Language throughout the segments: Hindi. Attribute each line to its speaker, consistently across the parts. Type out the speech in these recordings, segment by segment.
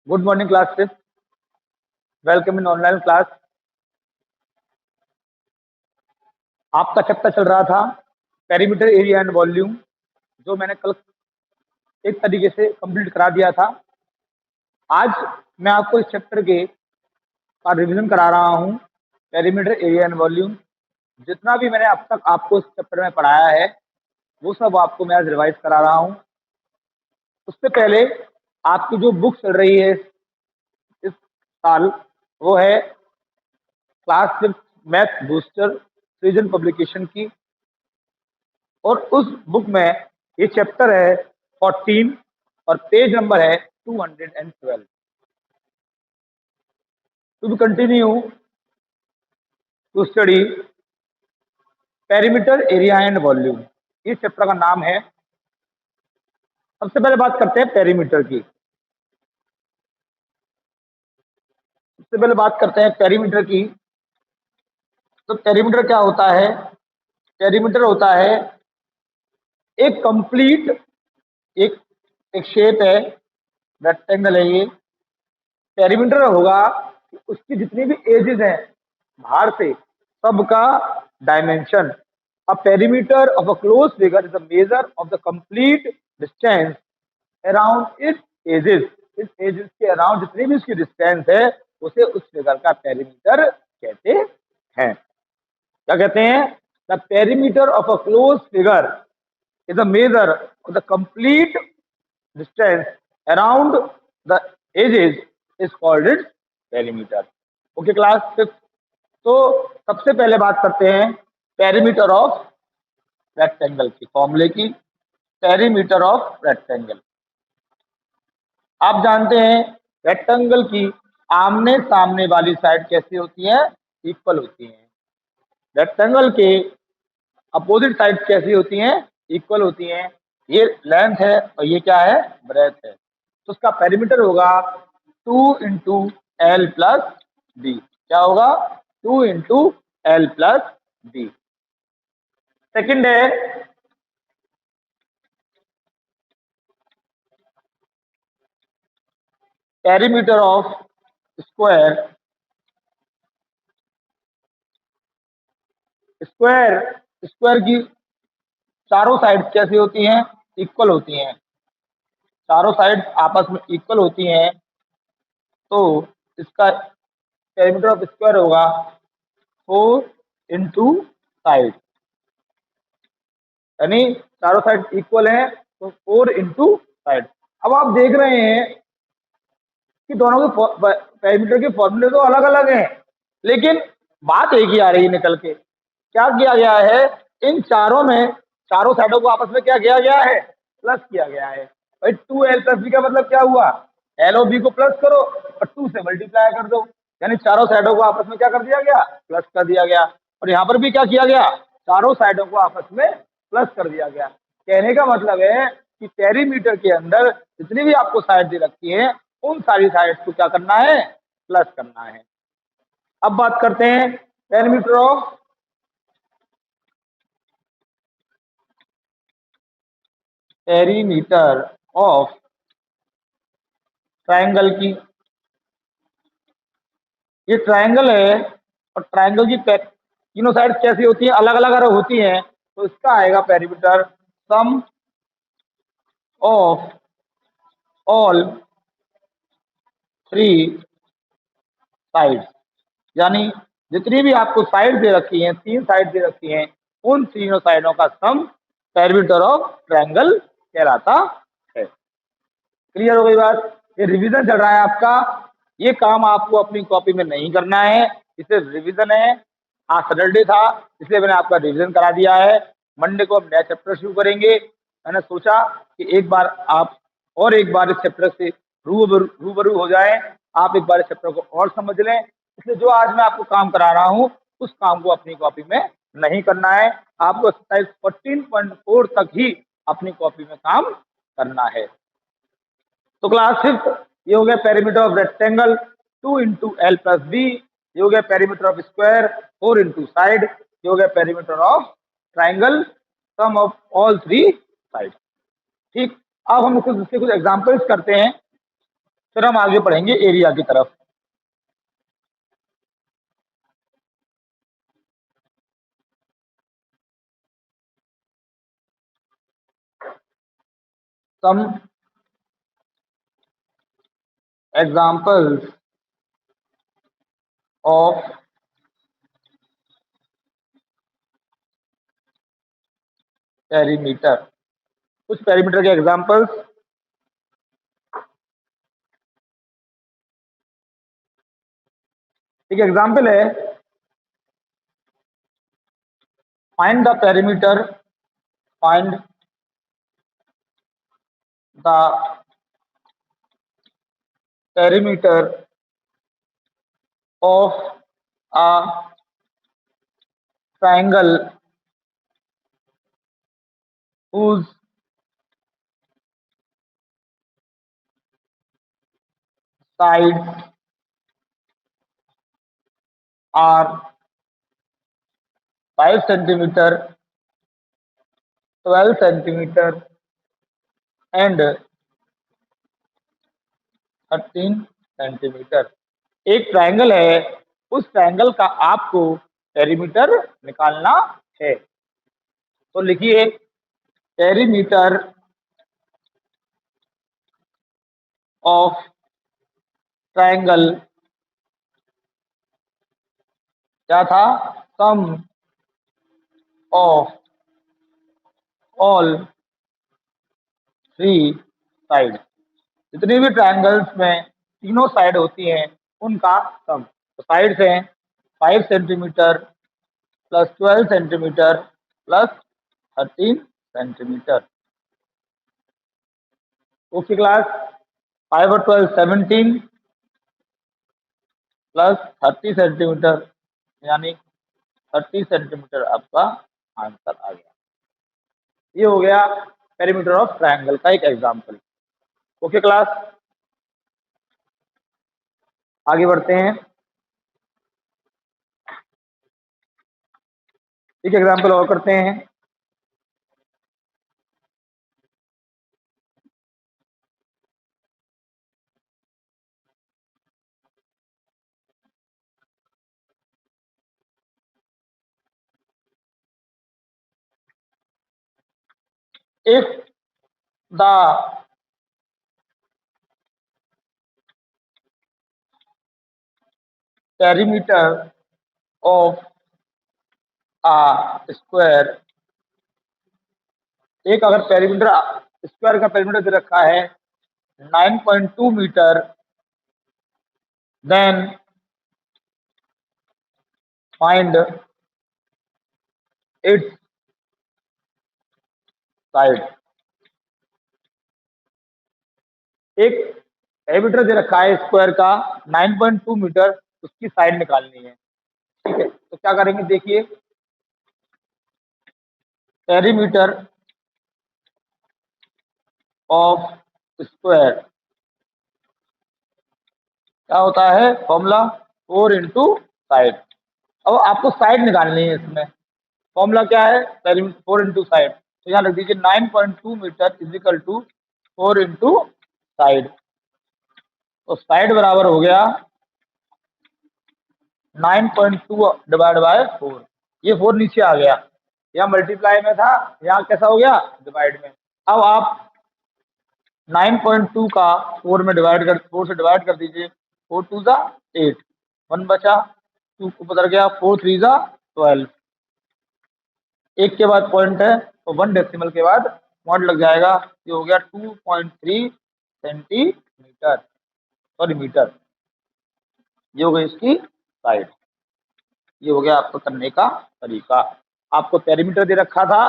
Speaker 1: Good morning class fifth. Welcome in online class. आपका चैप्टर चल रहा था पेरीमीटर एरिया एंड वॉल्यूम, जो मैंने कल एक तरीके से कंप्लीट करा दिया था। आज मैं आपको इस चैप्टर के का रिवीजन करा रहा हूँ। पेरीमीटर एरिया एंड वॉल्यूम जितना भी मैंने अब तक आपको इस चैप्टर में पढ़ाया है वो सब आपको मैं आज रिवाइज करा रहा हूँ। उससे पहले आपकी जो बुक चल रही है इस साल वो है क्लास फिफ्थ मैथ बूस्टर सृजन पब्लिकेशन की, और उस बुक में ये चैप्टर है 14 और पेज नंबर है 212। To continue to study perimeter area and volume, इस चैप्टर का नाम है। सबसे पहले बात करते हैं पेरीमीटर की। सबसे पहले बात करते हैं पेरीमीटर की। तो पेरीमीटर क्या होता है? पेरीमीटर होता है एक कंप्लीट एक एक शेप है, रेक्टेंगल है ये। पेरीमीटर होगा उसकी जितनी भी एजेस हैं बाहर से सबका dimension. A perimeter of a close figure is the measure of the complete distance around its edges. इस एजेस के अराउंड जितनी भी उसकी डिस्टेंस है उसे उस फिगर का पेरीमीटर कहते हैं। क्या कहते हैं? The perimeter of a close figure is a measure of the complete distance around the edges is called its perimeter. Okay class fifth. तो सबसे पहले बात करते हैं पेरीमीटर ऑफ रेक्टेंगल की फॉर्मूले की। पेरीमीटर ऑफ रेक्टेंगल, आप जानते हैं रेक्टेंगल की आमने सामने वाली साइड कैसी होती है? इक्वल होती है। रेक्टेंगल के अपोजिट साइड कैसी होती हैं? इक्वल होती हैं। ये लेंथ है और ये क्या है? ब्रेथ है। तो उसका पेरीमीटर होगा 2 इंटू एल प्लस बी। क्या होगा? 2 into L plus B. Second है perimeter of square. Square square की चारों साइड कैसी होती हैं? इक्वल होती हैं। चारों साइड आपस में इक्वल होती हैं, तो इसका पेरीमीटर ऑफ स्क्वायर होगा 4 इंटू साइड, यानी चारों साइड इक्वल है तो 4 इंटू साइड। अब आप देख रहे हैं कि दोनों के पेरीमीटर के फॉर्मूले तो अलग अलग हैं, लेकिन बात एक ही आ रही है निकल के। क्या किया गया है? इन चारों में चारों साइडों को आपस में क्या किया गया है? प्लस किया गया है। भाई 2l प्लस बी का मतलब क्या हुआ? एल और बी को प्लस करो और 2 से मल्टीप्लाई कर दो, यानी चारों साइडों को आपस में क्या कर दिया गया? प्लस कर दिया गया। और यहाँ पर भी क्या किया गया? चारों साइडों को आपस में प्लस कर दिया गया। कहने का मतलब है कि पेरीमीटर के अंदर जितनी भी आपको साइड दे रखी है उन सारी साइड्स को क्या करना है? प्लस करना है। अब बात करते हैं पेरीमीटर ऑफ ट्रायंगल की। ये ट्रायंगल है और ट्रायंगल की तीनों साइड कैसी होती हैं? अलग अलग अगर होती हैं तो इसका आएगा perimeter sum of all 3 sides, यानी जितनी भी आपको साइड दे रखी हैं, 3 साइड दे रखी हैं, उन तीनों साइडों का सम पेरीमीटर ऑफ ट्रायंगल कहलाता है। क्लियर हो गई बात? ये रिवीजन चल रहा है आपका। ये काम आपको अपनी कॉपी में नहीं करना है, इसे रिवीजन है। आज सैटरडे था इसलिए मैंने आपका रिवीजन करा दिया है। मंडे को हम नया चैप्टर शुरू करेंगे। मैंने सोचा कि एक बार आप और एक बार इस चैप्टर से रूबरू हो जाएं, आप एक बार इस चैप्टर को और समझ लें। इसलिए जो आज मैं आपको काम करा रहा हूँ उस काम को अपनी कॉपी में नहीं करना है। आपको एक्सरसाइज 14.4 तक ही अपनी कॉपी में काम करना है। तो क्लास फिफ्थ ये हो गया perimeter of rectangle 2 into L plus B. ये हो गया perimeter of square 4 into side. ये हो गया perimeter of triangle sum of all 3 side. ठीक, अब हम इसके कुछ एग्जाम्पल्स करते हैं। फिर हम आगे बढ़ेंगे एरिया की तरफ। सम एग्जाम्पल्स ऑफ पेरीमीटर, कुछ पेरीमीटर के एग्जाम्पल्स। एक एग्जाम्पल है, find the perimeter, find the perimeter of a triangle whose sides are 5 centimeter, 12 centimeter and 13 centimetre. एक ट्रायंगल है, उस ट्रायंगल का आपको पेरीमीटर निकालना है। तो लिखिए पेरीमीटर ऑफ ट्रायंगल क्या था, सम ऑफ ऑल थ्री साइड, जितनी भी ट्रायंगल्स में तीनों साइड होती हैं उनका सम। तो साइड्स हैं 5 centimetre plus 12 centimetre plus 13 centimetre. Okay class, 5 और 12 17 प्लस 30 सेंटीमीटर, यानी 30 सेंटीमीटर आपका आंसर आ गया। ये हो गया पेरीमीटर ऑफ ट्रायंगल का एक एग्जांपल। ओके क्लास, आगे बढ़ते हैं। एक एग्जांपल और करते हैं। If the perimeter of a square, एक अगर पेरीमीटर स्क्वायर का पेरीमीटर दे रखा है 9.2 meter, then find its side. एक पेरीमीटर दे रखा है स्क्वायर का 9.2 मीटर, उसकी साइड निकालनी है। ठीक है, तो क्या करेंगे देखिए, पेरीमीटर ऑफ स्क्वायर क्या होता है, फॉर्मूला 4 इंटू साइड। अब आपको साइड निकालनी है इसमें, फॉर्मूला क्या है, पेरीमीटर 4 इंटू साइड। तो यहाँ लिख दीजिए 9.2 meter is equal to 4 into side. तो साइड बराबर हो गया 9.2 डिवाइड बाय 4। ये 4 नीचे आ गया, यहाँ मल्टीप्लाई में था, यहाँ कैसा हो गया, डिवाइड में। अब आप 9.2 का 4 में डिवाइड कर 4 से डिवाइड कर दीजिए, 4 टू ज़ा 8, 1 बचा, 2 उधर गया, 4 3 ज़ा 12, एक के बाद पॉइंट है तो 1 डेसिमल के बाद पॉइंट लग जाएगा। ये हो गया 2.3 सेंटीमीटर, सॉरी मीटर। ये हो गई इसकी साइड। ये हो गया आपको करने का तरीका। आपको पेरीमीटर दे रखा था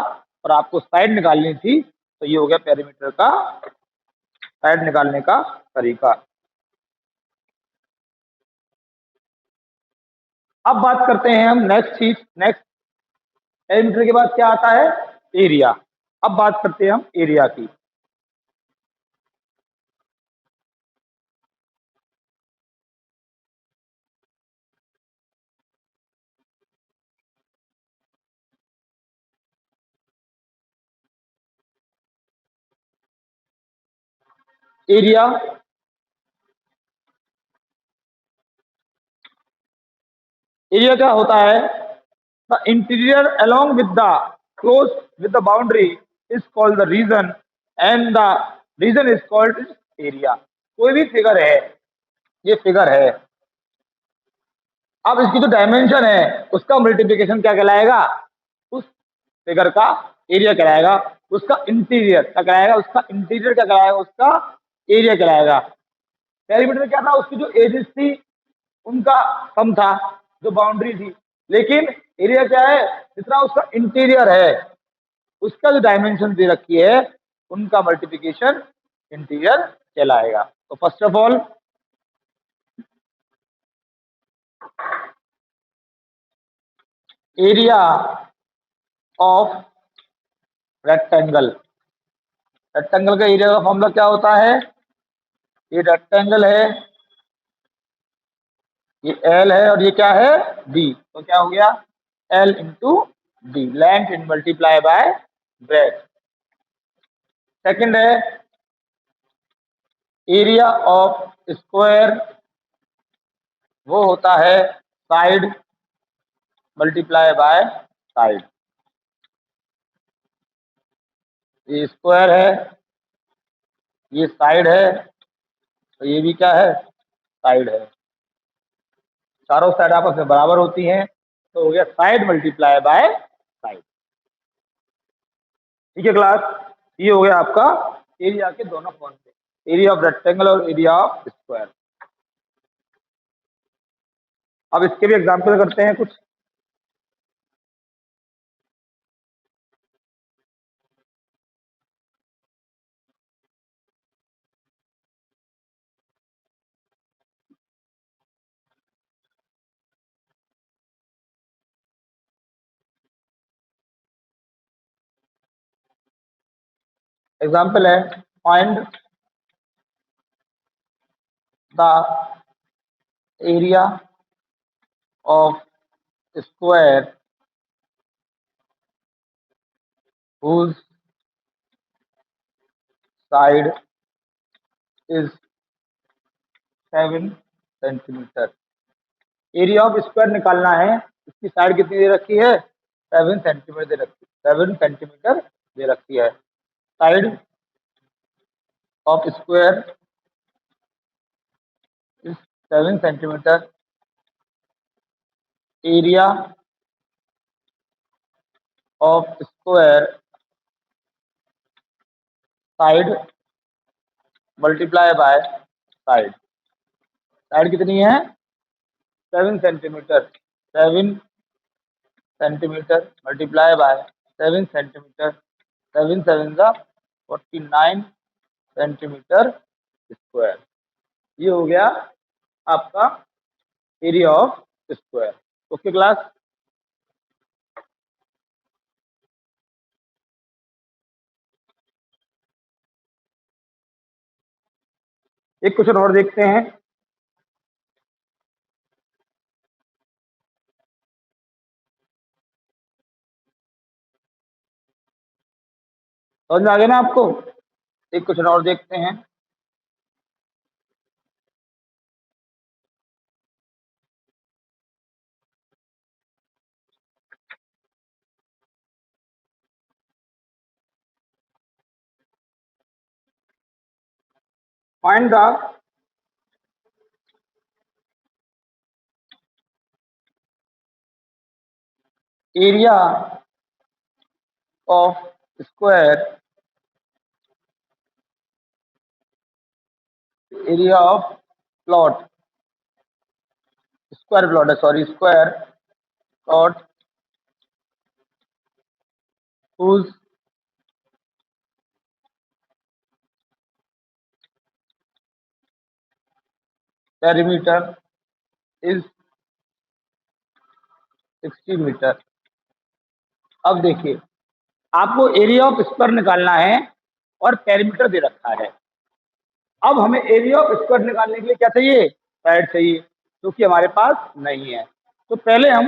Speaker 1: और आपको साइड निकालनी थी, तो ये हो गया पेरीमीटर का साइड निकालने का तरीका। अब बात करते हैं हम नेक्स्ट चीज, नेक्स्ट पेरीमीटर के बाद क्या आता है, एरिया। अब बात करते हैं हम एरिया की। एरिया एरिया क्या होता है? The interior along with the close with the boundary is called the region and the region is called area. कोई भी फिगर है, ये फिगर है, अब इसकी जो डायमेंशन है उसका मल्टीप्लिकेशन क्या कहलाएगा? उस फिगर का एरिया कहलाएगा। उसका इंटीरियर क्या कहलाएगा? उसका इंटीरियर क्या कहलाएगा? उसका एरिया कहलाएगा। पेरीमीटर क्या था? उसकी जो एजेस थी उनका कम था, जो बाउंड्री थी। लेकिन एरिया क्या है? जितना उसका इंटीरियर है उसका जो डायमेंशन दे रखी है उनका मल्टीप्लिकेशन इंटीरियर कहलाएगा। तो first of all area of rectangle, rectangle का एरिया का फॉर्मूला क्या होता है? ये रेक्टेंगल है, ये एल है और ये क्या है? डी। तो क्या हो गया? L into D, length in multiply by breath. Second है एरिया ऑफ स्क्वायर, वो होता है साइड मल्टीप्लाई बाय साइड। ये स्क्वायर है, ये साइड है, तो ये भी क्या है? साइड है। चारों साइड आपस में बराबर होती हैं, तो हो गया साइड मल्टीप्लाई बाय साइड। ठीक है क्लास, ये हो गया आपका एरिया के दोनों फॉर्मूले, एरिया ऑफ रेक्टेंगल और एरिया ऑफ स्क्वायर। अब इसके भी एग्जाम्पल करते हैं कुछ। एग्जाम्पल है find the area of square whose side is 7 centimetre. Area of square निकालना है, इसकी साइड कितनी दे रखी है? 7 सेंटीमीटर दे रखी है, 7 सेंटीमीटर दे रखी है। Side of square is 7 centimetre, area of square side multiply by side. Side कितनी है? 7 centimetre, 7 centimetre multiply by 7 centimetre, 7 7 जा 49 सेंटीमीटर स्क्वायर। ये हो गया आपका area of square. Okay class, एक क्वेश्चन और देखते हैं। समझ में आ गया ना आपको? एक क्वेश्चन और देखते हैं। Find the area of square, area of plot, square plot है, sorry square plot whose perimeter is 60 metre. अब देखिए, आपको एरिया ऑफ स्क्वायर निकालना है और पेरीमीटर दे रखा है। अब हमें एरिया ऑफ स्क्वायर निकालने के लिए क्या चाहिए? साइड चाहिए, जो कि हमारे पास नहीं है। तो पहले हम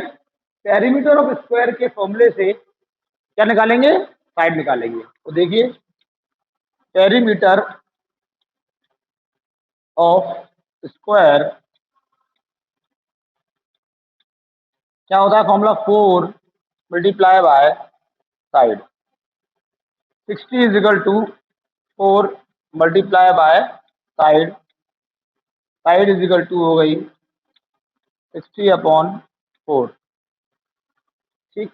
Speaker 1: पेरीमीटर ऑफ स्क्वायर के फॉर्मूले से क्या निकालेंगे? साइड निकालेंगे। तो देखिए, पेरीमीटर ऑफ स्क्वायर क्या होता है formula? 4 multiply by side. 60 is equal to 4 multiply by side. Side is equal to हो गई 60 अपॉन 4। ठीक,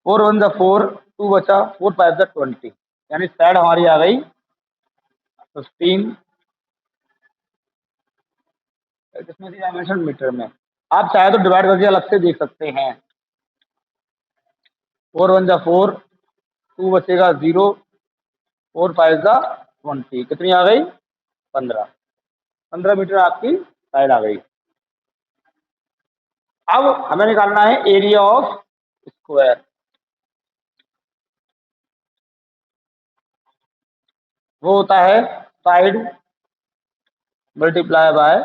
Speaker 1: 4 1 4, 2 बचा, 4 5 20, यानी साइड हमारी आ गई 15। किसमें डायमेंशन? मीटर में। आप चाहे तो डिवाइड करके अलग से देख सकते हैं। 4 1 4, 2 बचेगा 0, 4 5 20, कितनी आ गई? 15। 15 मीटर आपकी साइड आ गई। अब हमें निकालना है एरिया ऑफ स्क्वायर। वो होता है साइड मल्टीप्लाई बाय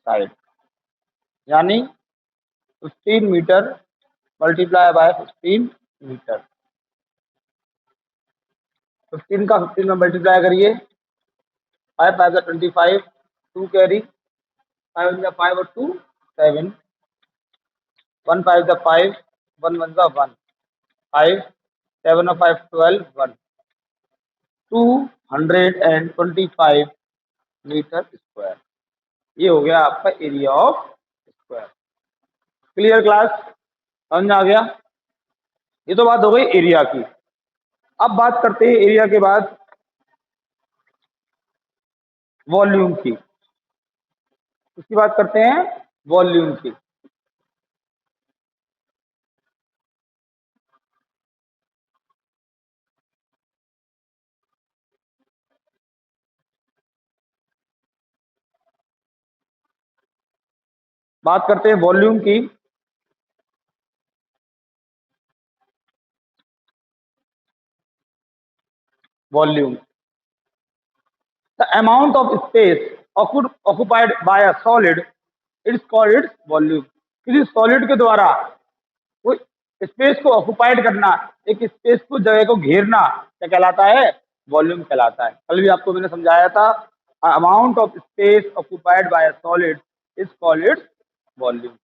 Speaker 1: साइड, यानी 15 मीटर मल्टीप्लाई बाय 15 मीटर। 15 का 15 में मल्टीप्लाई करिए, 5 5 25, 2 कैरी, 5 5 और 2 7, 1 5 5, 1 1 1, 5 7 5 12, 1 225 मीटर स्क्वायर। ये हो गया आपका area of square. Clear class? समझ में आ गया? ये तो बात हो गई एरिया की। अब बात करते हैं एरिया के बाद वॉल्यूम की। इसकी बात करते हैं वॉल्यूम की। बात करते हैं वॉल्यूम की। Volume, the amount of space occupied by a solid, it's called its volume. किसी सॉलिड के द्वारा वो स्पेस को ऑक्युपाइड करना, एक स्पेस को, जगह को घेरना, क्या कहलाता है? वॉल्यूम कहलाता है। कल भी आपको मैंने समझाया था, amount of space occupied by a solid is called its volume.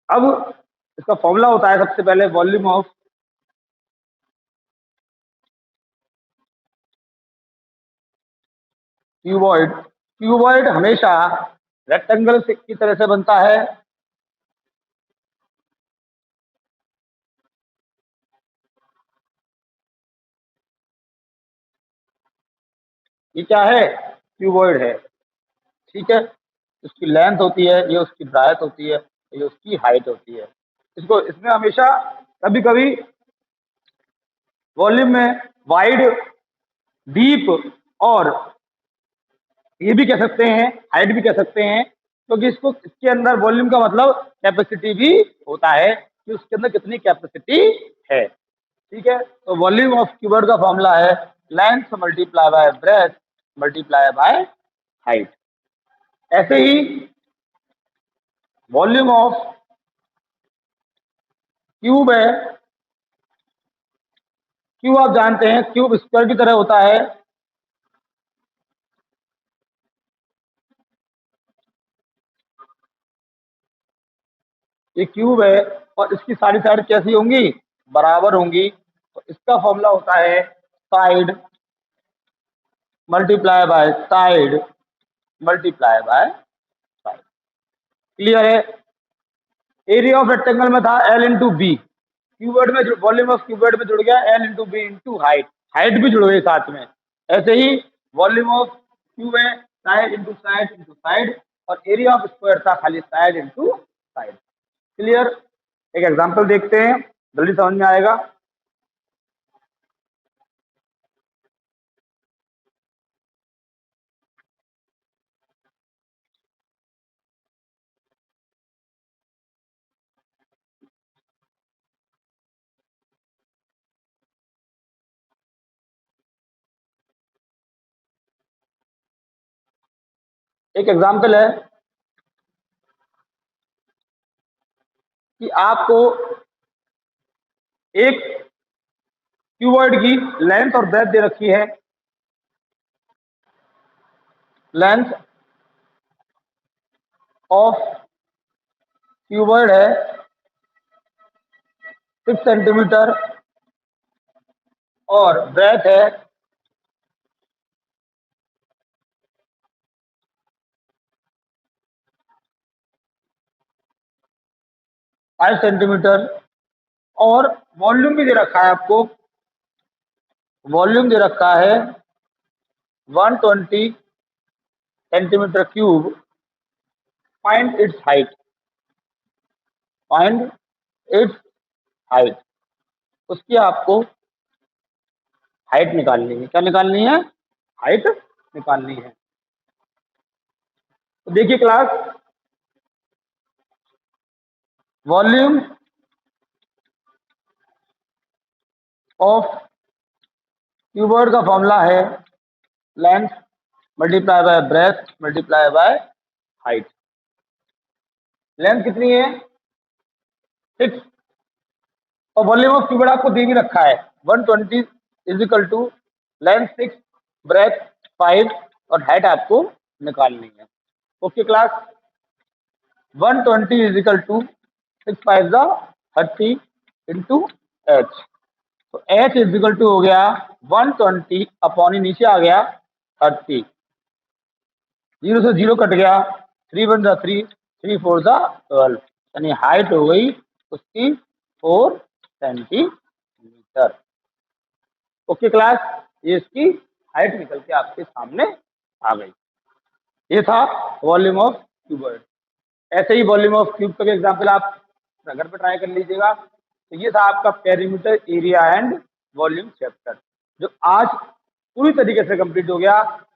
Speaker 1: अब इसका फॉर्मूला होता है सबसे पहले वॉल्यूम ऑफ क्यूबॉइड। क्यूबॉइड हमेशा रेक्टेंगल की तरह से बनता है। ये क्या है? क्यूबॉइड है। ठीक है, उसकी लेंथ होती है, ये उसकी ब्राइथ होती है, ये उसकी हाइट होती है। इसको, इसमें हमेशा कभी कभी वॉल्यूम में वाइड, डीप और ये भी कह सकते हैं, हाइट भी कह सकते हैं, क्योंकि इसको, इसके अंदर वॉल्यूम का मतलब कैपेसिटी भी होता है कि उसके अंदर कितनी कैपेसिटी है। ठीक है, तो वॉल्यूम ऑफ क्यूबॉइड का फॉर्मूला है length multiply by breath multiply by height. ऐसे ही वॉल्यूम ऑफ क्यूब है। क्यूब आप जानते हैं, क्यूब स्क्वायर की तरह होता है। ये क्यूब है और इसकी सारी साइड कैसी होंगी? बराबर होंगी। तो इसका फॉर्मूला होता है side multiply by side multiply by side. Clear है? एरिया ऑफ रेक्टेंगल में था एल इंटू बी, क्यूबॉइड में वॉल्यूम ऑफ क्यूबॉइड में जुड़ गया L into B into height, height भी जुड़ गई साथ में। ऐसे ही वॉल्यूम ऑफ क्यूब है side into side into side, और एरिया ऑफ स्क्वायर था खाली साइड इंटू साइड। क्लियर? एक एग्जांपल देखते हैं, जल्दी समझ में आएगा। एक एग्जांपल है कि आपको एक क्यूबॉइड की लेंथ और ब्रेथ दे रखी है। लेंथ ऑफ क्यूबॉइड है 6 सेंटीमीटर और ब्रेथ है 5 सेंटीमीटर और वॉल्यूम भी दे रखा है आपको, वॉल्यूम दे रखा है 120 centimetre cube. Find its height, find its height, उसकी आपको हाइट निकालनी है। क्या निकालनी है? हाइट निकालनी है। तो देखिए क्लास, वॉल्यूम ऑफ क्यूबॉइड का फॉर्मूला है length multiply by breath multiply by height. Length कितनी है? 6 और वॉल्यूम ऑफ क्यूबॉइड आपको दे भी रखा है 120 is equal to length 6 breadth 5 और हाइट आपको निकालनी है। Okay class, 120 is equal to 6 5 30 into H. तो एच इज इक्वल टू हो गया 120 अपॉन ही नीचे आ गया 30, 0 से 0 कट गया, 3 1 3 3 4 12, यानी हाइट हो गई उसकी 4 सेंटीमीटर। ओके क्लास, ये इसकी हाइट निकल के आपके सामने आ गई। ये था वॉल्यूम ऑफ क्यूबॉइड। ऐसे ही वॉल्यूम ऑफ क्यूब का भी एग्जाम्पल आप घर पे ट्राई कर लीजिएगा। तो ये था आपका perimeter, area and volume chapter, जो आज पूरी तरीके से कंप्लीट हो गया।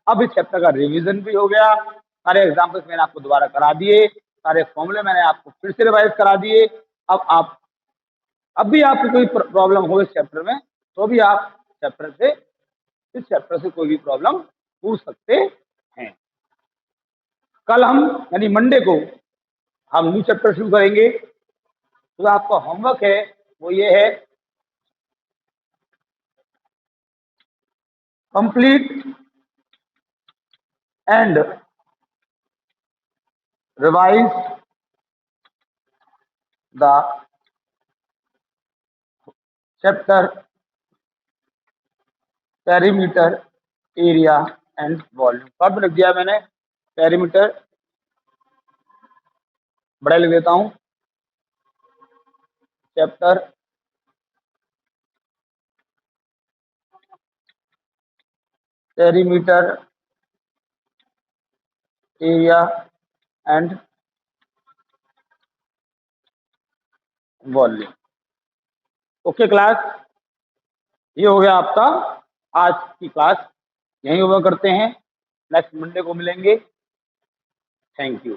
Speaker 1: अब इस चैप्टर का रिवीजन भी हो गया, सारे एग्जाम्पल्स मैंने आपको दोबारा करा दिए, सारे फॉर्मूले मैंने आपको फिर से रिवाइज करा दिए। अब भी आपको कोई प्रॉब्लम हो इस चैप्टर में तो भी आप इस चैप्टर से कोई भी प्रॉब्लम पूछ सकते हैं। कल हम यानी मंडे को हम न्यू चैप्टर शुरू करेंगे। तो आपका होमवर्क है वो ये है, complete and revise the chapter perimeter, area and volume. Short में लिख दिया मैंने, पेरीमीटर बड़ा लिख देता हूं, chapter perimeter, area and volume. Okay class, ये हो गया आपका आज की क्लास। यहीं ओवर करते हैं, नेक्स्ट मंडे को मिलेंगे। Thank you.